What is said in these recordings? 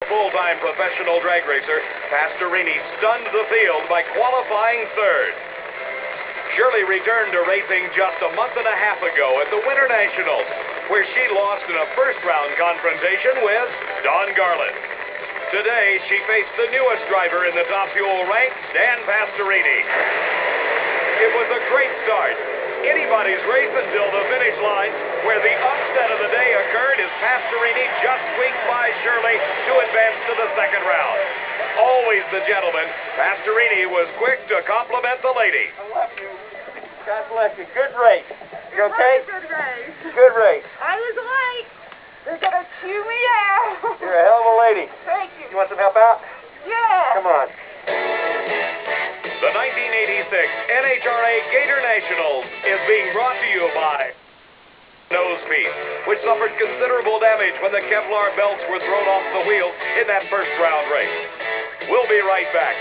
Full-time professional drag racer, Pastorini stunned the field by qualifying third. Shirley returned to racing just a month and a half ago at the Winter Nationals, where she lost in a first-round confrontation with Don Garlits. Today, she faced the newest driver in the top fuel ranks, Dan Pastorini. It was a great start. Anybody's race until the finish line, where the upset of the day occurred as Pastorini just squeaked by Shirley to advance to the second round. Always the gentleman, Pastorini was quick to compliment the lady. I love you. God bless you. Good race. You okay? Good race. Good race. I was late. They're going to chew me out. You're a hell of a lady. Thank you. You want some help out? Yeah. Come on. The 1986 NHRA Gatornationals is being brought to you by Nose Piece, which suffered considerable damage when the Kevlar belts were thrown off the wheel in that first round race. We'll be right back.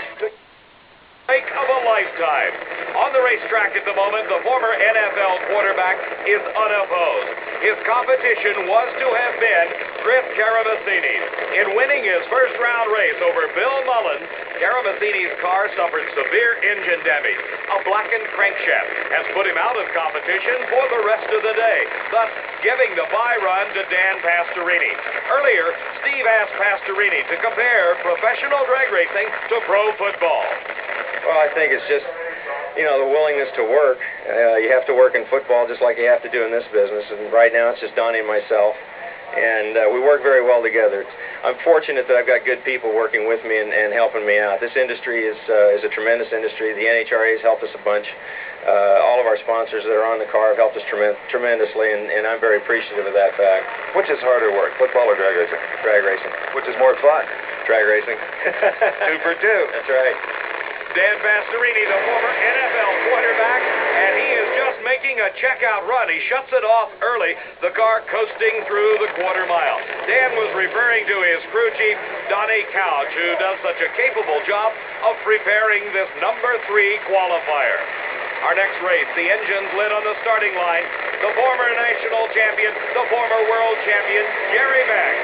Break of a lifetime. On the racetrack at the moment, the former NFL quarterback is unopposed. His competition was to have been Chris Karamazini. In winning his first-round race over Bill Mullins, Karamazini's car suffered severe engine damage. A blackened crankshaft has put him out of competition for the rest of the day, thus giving the bye run to Dan Pastorini. Earlier, Steve asked Pastorini to compare professional drag racing to pro football. Well, I think it's just, the willingness to work. You have to work in football just like you have to do in this business. And right now it's just Donnie and myself. And we work very well together. I'm fortunate that I've got good people working with me and helping me out. This industry is a tremendous industry. The NHRA has helped us a bunch. All of our sponsors that are on the car have helped us tremendously, and I'm very appreciative of that fact. Which is harder work, football or drag racing? Drag racing. Which is more fun? Drag racing. 2 for 2. That's right. Dan Pastorini, the former NFL quarterback, and he is just making a checkout run. He shuts it off early, the car coasting through the quarter mile. Dan was referring to his crew chief, Donnie Couch, who does such a capable job of preparing this number 3 qualifier. Our next race, the engines lit on the starting line. The former national champion, the former world champion, Gary Beck.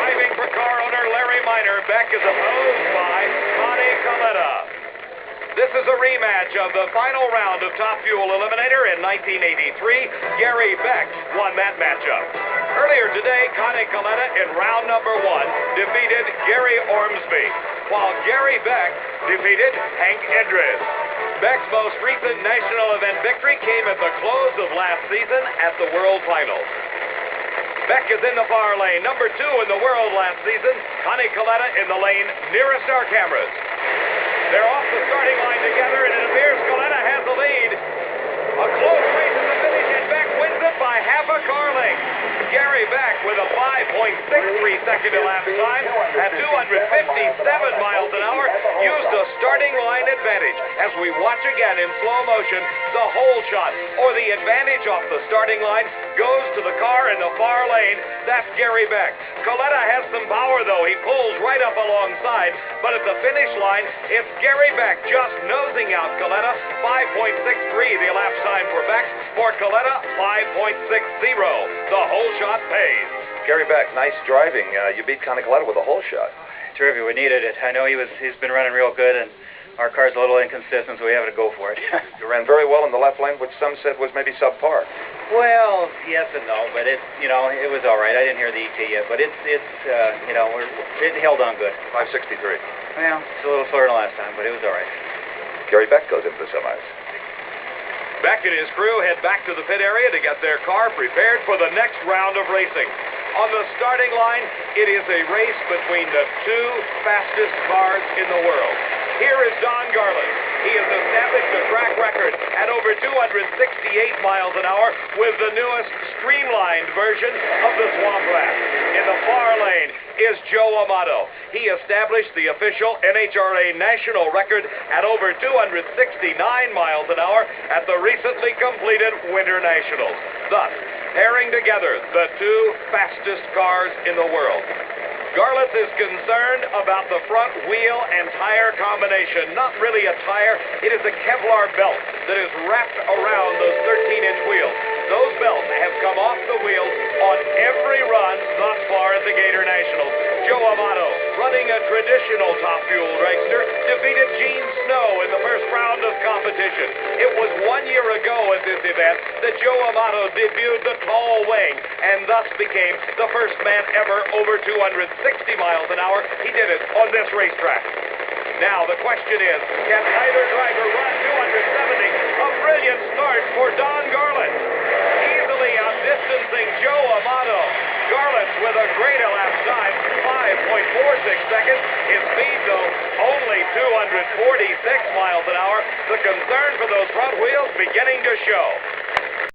Driving for car owner Larry Miner, Beck is opposed by Coletta. This is a rematch of the final round of Top Fuel Eliminator in 1983. Gary Beck won that matchup. Earlier today, Connie Coletta in round number 1 defeated Gary Ormsby, while Gary Beck defeated Hank Edris. Beck's most recent national event victory came at the close of last season at the World Finals. Beck is in the far lane, number 2 in the world last season. Connie Coletta in the lane nearest our cameras. They're off the starting line together, and it appears Coletta has the lead. A close race to the finish, and Beck wins it by half a car length. Gary Beck with a 5.63 second elapsed time at 257 miles an hour used a starting line advantage. As we watch again in slow motion, the hole shot, or the advantage off the starting line, goes to the car in the far lane. That's Gary Beck. Coletta has some power, though. He pulls right up alongside, but at the finish line, it's Gary Beck just nosing out Coletta. 5.63 the elapsed time for Beck. For Coletta, 5.60. The hole shot pays. Gary Beck, nice driving. You beat Connie Coletta with a hole shot. Terrific. We needed it. I know he's been running real good, and our car's a little inconsistent, so we have to go for it. You ran very well in the left lane, which some said was maybe subpar. Well, yes and no, but it was all right. I didn't hear the ET yet, but it held on good. 563. Well, it's a little slower than last time, but it was all right. Gary Beck goes into the semis. Beck and his crew head back to the pit area to get their car prepared for the next round of racing. On the starting line, it is a race between the 2 fastest cars in the world. Here is Don Garlits. He has established a track record at over 268 miles an hour with the newest streamlined version of the Swamp Rat. In the far lane is Joe Amato. He established the official NHRA national record at over 269 miles an hour at the recently completed Winter Nationals, thus pairing together the 2 fastest cars in the world. Garlits is concerned about the front wheel and tire combination. Not really a tire, it is a Kevlar belt that is wrapped around those 13-inch wheels. Those belts have come off the wheels on every run thus far at the Gatornationals. running a traditional Top Fuel dragster, defeated Gene Snow in the first round of competition. It was 1 year ago at this event that Joe Amato debuted the tall wing and thus became the first man ever over 260 miles an hour. He did it on this racetrack. Now the question is, can either driver run 270? A brilliant start for Don Garlits, easily outdistancing Joe Amato. Garlits with a great elapsed time, 5.46 seconds. His speed, though, only 246 miles an hour. The concern for those front wheels beginning to show.